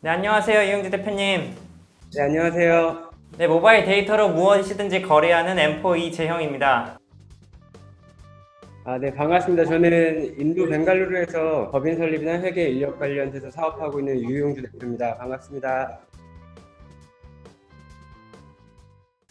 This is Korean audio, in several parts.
네, 안녕하세요. 이용주 대표님. 네, 안녕하세요. 네, 모바일 데이터로 무엇이든지 거래하는 M4 이재형입니다. 네, 반갑습니다. 저는 인도 벵갈루루에서 법인 설립이나 회계 인력 관련해서 사업하고 있는 유용주 대표입니다. 반갑습니다.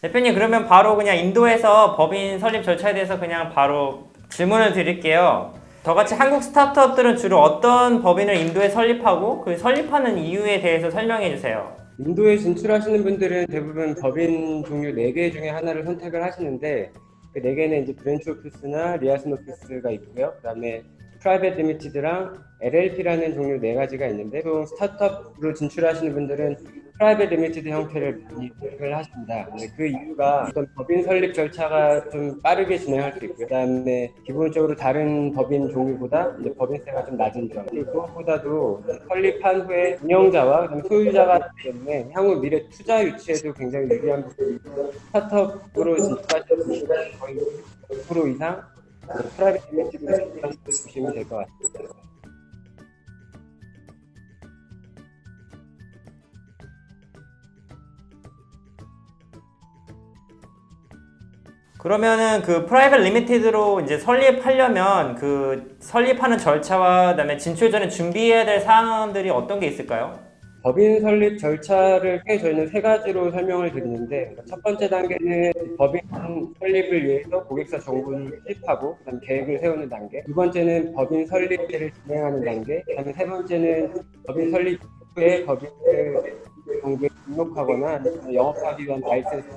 대표님, 그러면 바로 그냥 인도에서 법인 설립 절차에 대해서 그냥 바로 질문을 드릴게요. 저같이 한국 스타트업들은 주로 어떤 법인을 인도에 설립하고 그 설립하는 이유에 대해서 설명해 주세요. 인도에 진출하시는 분들은 대부분 법인 종류 4개 중에 하나를 선택을 하시는데 그 4개는 이제 브랜치 오피스나 리아슨 오피스가 있고요. 그다음에 프라이빗 리미티드랑 LLP라는 종류 4가지가 있는데 보통 스타트업으로 진출하시는 분들은 프라이빗 리미티드 형태를 많이 선택을 하십니다. 근데 그 이유가 어떤 법인 설립 절차가 좀 빠르게 진행할 수 있고요. 그다음에 기본적으로 다른 법인 종류보다 이제 법인세가 좀 낮은 점. 그리고 그것보다도 설립한 후에 운영자와 그다음에 소유자가 있기 때문에 향후 미래 투자 유치에도 굉장히 유리한 부분이 있고 스타트업으로 진출하시는 분들은 거의 50% 이상 프라이빗 리미티드를 보시면 될 것 같습니다. 그러면은 그 프라이빗 리미티드로 이제 설립하려면 그 설립하는 절차와 그다음에 진출 전에 준비해야 될 사항들이 어떤 게 있을까요? 법인 설립 절차를 크게 저희는 3가지로 설명을 드리는데 첫 번째 단계는 법인 설립을 위해서 고객사 정보를 수집하고 그다음 계획을 세우는 단계, 두 번째는 법인 설립을 진행하는 단계, 그다음에 세 번째는 법인 설립 후에 법인을 정부에 등록하거나 영업하기 위한 라이센스,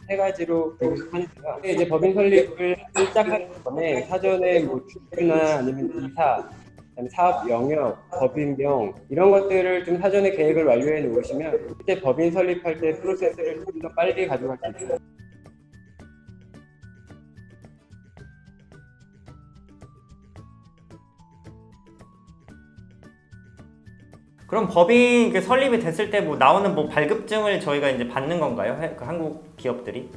3가지로 하는데요. 이제 법인 설립을 시작하기 전에 사전에 뭐 주주나 아니면 이사, 그다음에 사업 영역, 법인명 이런 것들을 좀 사전에 계획을 완료해 놓으시면 그때 법인 설립할 때 프로세스를 좀 더 빨리 가져갈 수 있어요. 그럼 법인 그 설립이 됐을 때 뭐 나오는 뭐 발급증을 저희가 이제 받는 건가요? 그 한국 기업들이?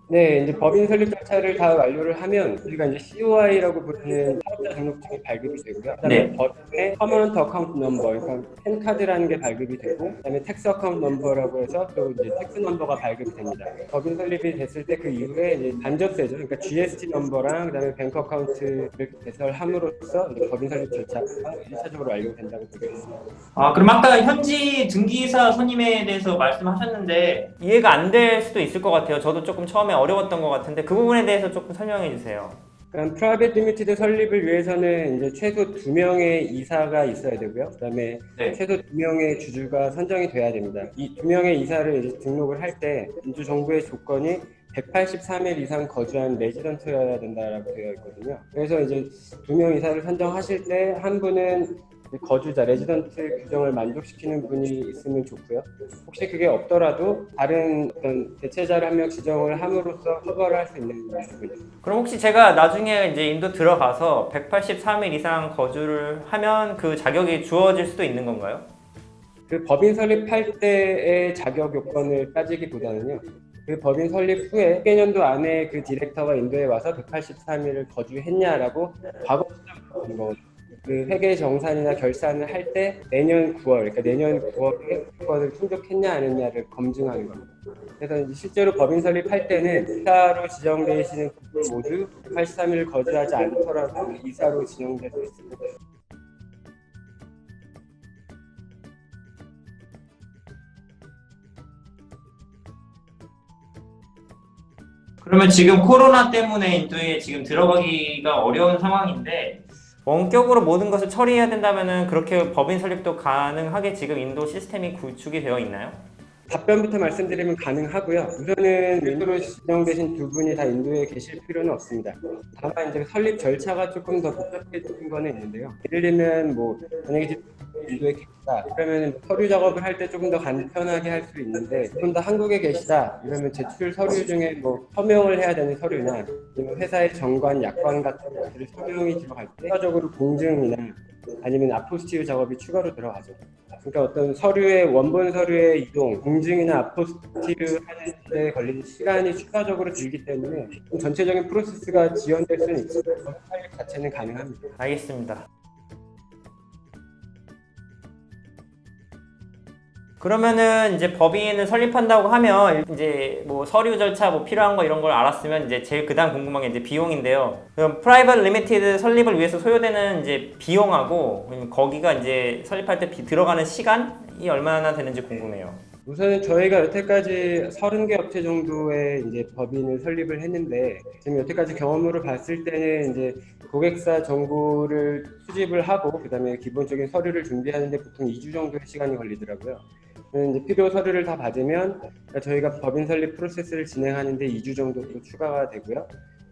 네, 이제 법인 설립 절차를 다 완료를 하면 우리가 이제 COI라고 부르는 사업자 등록증이 발급이 되고요. 그다음에 네. 법인의 퍼머넌트 어카운트 넘버, 그러니까 펜 카드라는 게 발급이 되고, 그다음에 텍스 어카운트 넘버라고 해서 또 이제 텍스 넘버가 발급이 됩니다. 법인 설립이 됐을 때 그 이후에 이제 간접세죠. 그러니까 GST 넘버랑 그다음에 뱅크 어카운트를 개설함으로써 이제 법인 설립 절차가 1차적으로 완료된다고 보겠습니다. 아, 그럼 아까 현지 등기사 선임에 대해서 말씀하셨는데 이해가 안 될 수도 있을 것 같아요. 저도 조금 처음에 어려웠던 것 같은데 그 부분에 대해서 조금 설명해 주세요. 그럼 프라이빗 리미티드 설립을 위해서는 이제 최소 2명의 이사가 있어야 되고요. 그다음에 네. 최소 2명의 주주가 선정이 돼야 됩니다. 이 2명의 이사를 이제 등록을 할 때 인도 정부의 조건이 183일 이상 거주한 레지던트여야 된다라고 되어 있거든요. 그래서 이제 2명 이사를 선정하실 때 한 분은 거주자, 레지던트 규정을 만족시키는 분이 있으면 좋고요. 혹시 그게 없더라도 다른 어떤 대체자를 한 명 지정을 함으로써 처벌을 할 수 있는 부분입니다. 그럼 혹시 제가 나중에 이제 인도 들어가서 183일 이상 거주를 하면 그 자격이 주어질 수도 있는 건가요? 그 법인 설립할 때의 자격 요건을 따지기보다는요. 그 법인 설립 후에 1년도 안에 그 디렉터가 인도에 와서 183일을 거주했냐라고 과거 수정을 하는 거거든요. 그 회계 정산이나 결산을 할 때 내년 9월, 그러니까 내년 9월에 조건을 충족했냐 안 했냐를 검증하는 겁니다. 그래서 이제 실제로 법인 설립할 때는 이사로 지정되시는 분들 모두 183일을 거주하지 않더라도 이사로 지정될 수 있습니다. 그러면 지금 코로나 때문에 인도에 지금 들어가기가 어려운 상황인데 원격으로 모든 것을 처리해야 된다면은 그렇게 법인 설립도 가능하게 지금 인도 시스템이 구축이 되어 있나요? 답변부터 말씀드리면 가능하고요. 우선은 인도로 지정되신 두 분이 다 인도에 계실 필요는 없습니다. 다만 이제 설립 절차가 조금 더 복잡해진 거는 있는데요. 예를 들면 뭐 만약에 인도에 계시다 그러면 서류 작업을 할 때 조금 더 간편하게 할 수 있는데 조금 더 한국에 계시다 이러면 제출 서류 중에 뭐 서명을 해야 되는 서류나 아니면 회사의 정관, 약관 같은 것들을 서명이 들어갈 때 추가적으로 공증이나 아니면 아포스티유 작업이 추가로 들어가죠. 그러니까 어떤 서류의 원본 서류의 이동, 공증이나 아포스티를 하는 데 걸리는 시간이 추가적으로 들기 때문에 전체적인 프로세스가 지연될 수는 있지만 설립 자체는 가능합니다. 알겠습니다. 그러면은 이제 법인을 설립한다고 하면 이제 뭐 서류 절차 뭐 필요한 거 이런 걸 알았으면 이제 제일 그다음 궁금한 게 이제 비용인데요. 그럼 프라이빗 리미티드 설립을 위해서 소요되는 이제 비용하고 거기가 이제 설립할 때 들어가는 시간이 얼마나 되는지 궁금해요. 우선은 저희가 여태까지 30개 업체 정도의 이제 법인을 설립을 했는데, 지금 여태까지 경험으로 봤을 때는 이제 고객사 정보를 수집을 하고 그다음에 기본적인 서류를 준비하는데 보통 2주 정도의 시간이 걸리더라고요. 이제 필요 서류를 다 받으면 저희가 법인 설립 프로세스를 진행하는데 2주 정도 또 추가가 되고요.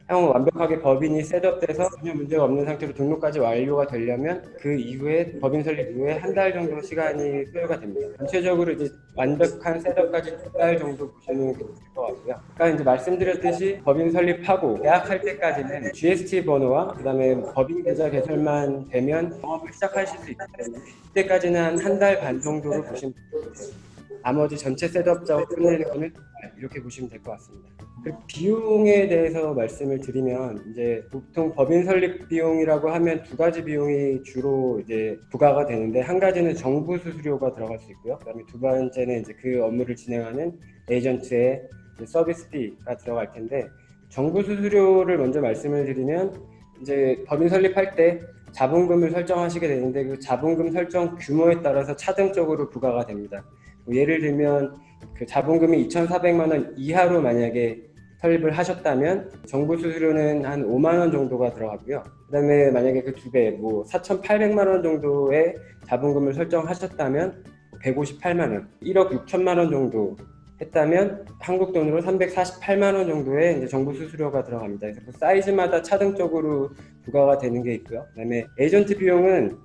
향후 완벽하게 법인이 셋업돼서 전혀 문제가 없는 상태로 등록까지 완료가 되려면 그 이후에 법인 설립 이후에 한 달 정도 시간이 소요가 됩니다. 전체적으로 이제 완벽한 셋업까지 2달 정도 보시면 될 것 같고요. 아까 이제 말씀드렸듯이 법인 설립하고 계약할 때까지는 GST 번호와 그다음에 법인 계좌 개설만 되면 영업을 시작하실 수 있기 때문에 그때까지는 한 달 반 정도로 보시면 됩니다. 나머지 전체 셋업 작업 끝내는 거는 이렇게 보시면 될 것 같습니다. 그리고 비용에 대해서 말씀을 드리면 이제 보통 법인 설립 비용이라고 하면 두 가지 비용이 주로 이제 부과가 되는데, 한 가지는 정부 수수료가 들어갈 수 있고요. 그다음에 두 번째는 이제 그 업무를 진행하는 에이전트의 서비스 피가 들어갈 텐데, 정부 수수료를 먼저 말씀을 드리면 이제 법인 설립할 때 자본금을 설정하시게 되는데 그 자본금 설정 규모에 따라서 차등적으로 부과가 됩니다. 예를 들면 그 자본금이 2,400만 원 이하로 만약에 설립을 하셨다면 정부 수수료는 한 5만 원 정도가 들어가고요. 그다음에 만약에 그 두 배, 뭐 4,800만 원 정도의 자본금을 설정하셨다면 158만 원, 1억 6천만 원 정도 했다면 한국 돈으로 348만 원 정도의 이제 정부 수수료가 들어갑니다. 그래서 그 사이즈마다 차등적으로 부과가 되는 게 있고요. 그다음에 에이전트 비용은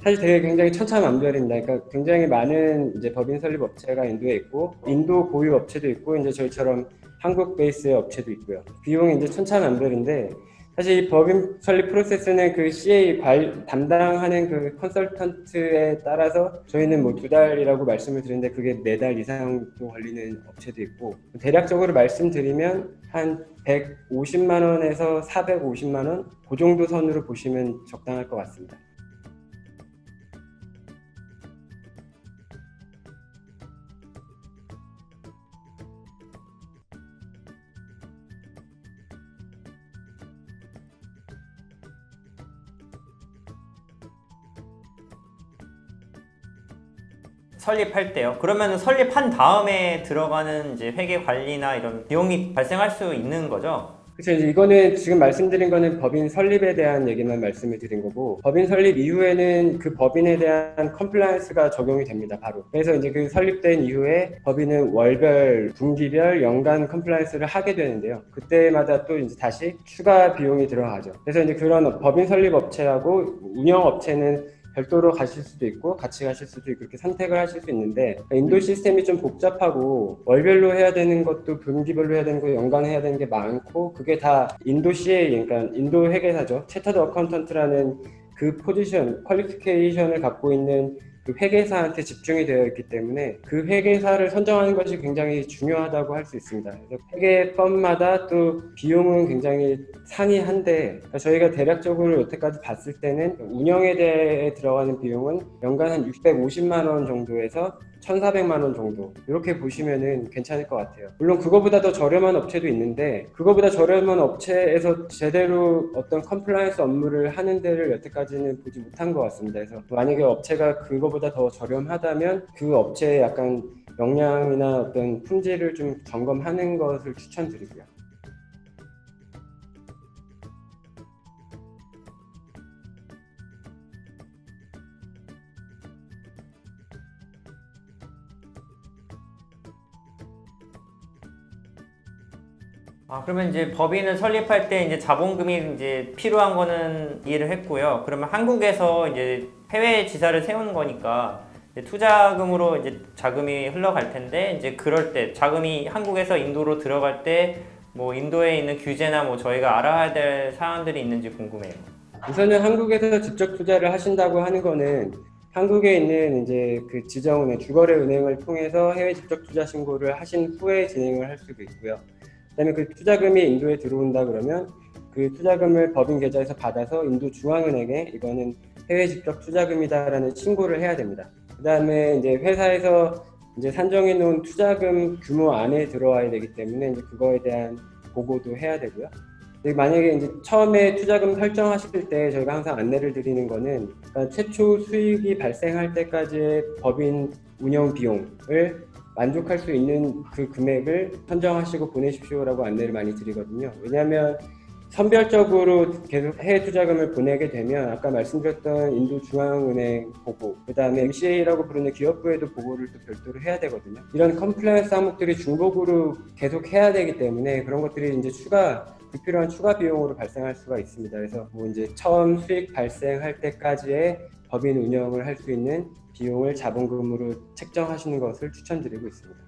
사실 되게 굉장히 천차만별입니다. 그러니까 굉장히 많은 이제 법인 설립 업체가 인도에 있고, 인도 고유 업체도 있고, 이제 저희처럼 한국 베이스의 업체도 있고요. 비용이 이제 천차만별인데, 사실 이 법인 설립 프로세스는 그 CA 담당하는 그 컨설턴트에 따라서 저희는 뭐 2달이라고 말씀을 드렸는데 그게 4달 이상도 걸리는 업체도 있고, 대략적으로 말씀드리면 한 150만 원에서 450만 원 그 정도 선으로 보시면 적당할 것 같습니다. 설립할 때요. 그러면 설립한 다음에 들어가는 이제 회계 관리나 이런 비용이 발생할 수 있는 거죠? 그렇죠. 이거는 지금 말씀드린 거는 법인 설립에 대한 얘기만 말씀을 드린 거고, 법인 설립 이후에는 그 법인에 대한 컴플라이언스가 적용이 됩니다, 바로. 그래서 이제 그 설립된 이후에 법인은 월별, 분기별, 연간 컴플라이언스를 하게 되는데요. 그때마다 또 이제 다시 추가 비용이 들어가죠. 그래서 이제 그런 법인 설립 업체하고 운영 업체는 별도로 가실 수도 있고 같이 가실 수도 있고 이렇게 선택을 하실 수 있는데, 인도 시스템이 좀 복잡하고 월별로 해야 되는 것도 분기별로 해야 되는 거, 연간 해야 되는 게 많고, 그게 다 인도 CA, 그러니까 인도 회계사죠. 차터드 어카운턴트라는 그 포지션, 퀄리피케이션을 갖고 있는 그 회계사한테 집중이 되어 있기 때문에 그 회계사를 선정하는 것이 굉장히 중요하다고 할 수 있습니다. 그래서 회계 펌마다 또 비용은 굉장히 상이한데, 저희가 대략적으로 여태까지 봤을 때는 운영에 대해 들어가는 비용은 연간 한 650만 원 정도에서 1,400만 원 정도, 이렇게 보시면은 괜찮을 것 같아요. 물론 그거보다 더 저렴한 업체도 있는데, 그거보다 저렴한 업체에서 제대로 어떤 컴플라이언스 업무를 하는 데를 여태까지는 보지 못한 것 같습니다. 그래서 만약에 업체가 그거보다 더 저렴하다면 그 업체의 약간 역량이나 어떤 품질을 좀 점검하는 것을 추천드리고요. 그러면 이제 법인을 설립할 때 이제 자본금이 이제 필요한 거는 이해를 했고요. 그러면 한국에서 이제 해외 지사를 세우는 거니까 이제 투자금으로 이제 자금이 흘러갈 텐데, 이제 그럴 때 자금이 한국에서 인도로 들어갈 때 뭐 인도에 있는 규제나 뭐 저희가 알아야 될 사항들이 있는지 궁금해요. 우선은 한국에서 직접 투자를 하신다고 하는 거는 한국에 있는 이제 그 지정은행, 주거래 은행을 통해서 해외 직접 투자 신고를 하신 후에 진행을 할 수도 있고요. 그다음에 그 투자금이 인도에 들어온다 그러면 그 투자금을 법인 계좌에서 받아서 인도 중앙은행에 이거는 해외 직접 투자금이다라는 신고를 해야 됩니다. 그다음에 이제 회사에서 이제 산정해 놓은 투자금 규모 안에 들어와야 되기 때문에 이제 그거에 대한 보고도 해야 되고요. 근데 만약에 이제 처음에 투자금 설정하실 때 저희가 항상 안내를 드리는 거는 그러니까 최초 수익이 발생할 때까지의 법인 운영 비용을 만족할 수 있는 그 금액을 선정하시고 보내십시오라고 안내를 많이 드리거든요. 왜냐하면 선별적으로 계속 해외 투자금을 보내게 되면 아까 말씀드렸던 인도 중앙은행 보고, 그 다음에 MCA라고 부르는 기업부에도 보고를 또 별도로 해야 되거든요. 이런 컴플라이언스 항목들이 중복으로 계속 해야 되기 때문에 그런 것들이 이제 불필요한 추가 비용으로 발생할 수가 있습니다. 그래서 뭐 이제 처음 수익 발생할 때까지의 법인 운영을 할 수 있는 비용을 자본금으로 책정하시는 것을 추천드리고 있습니다.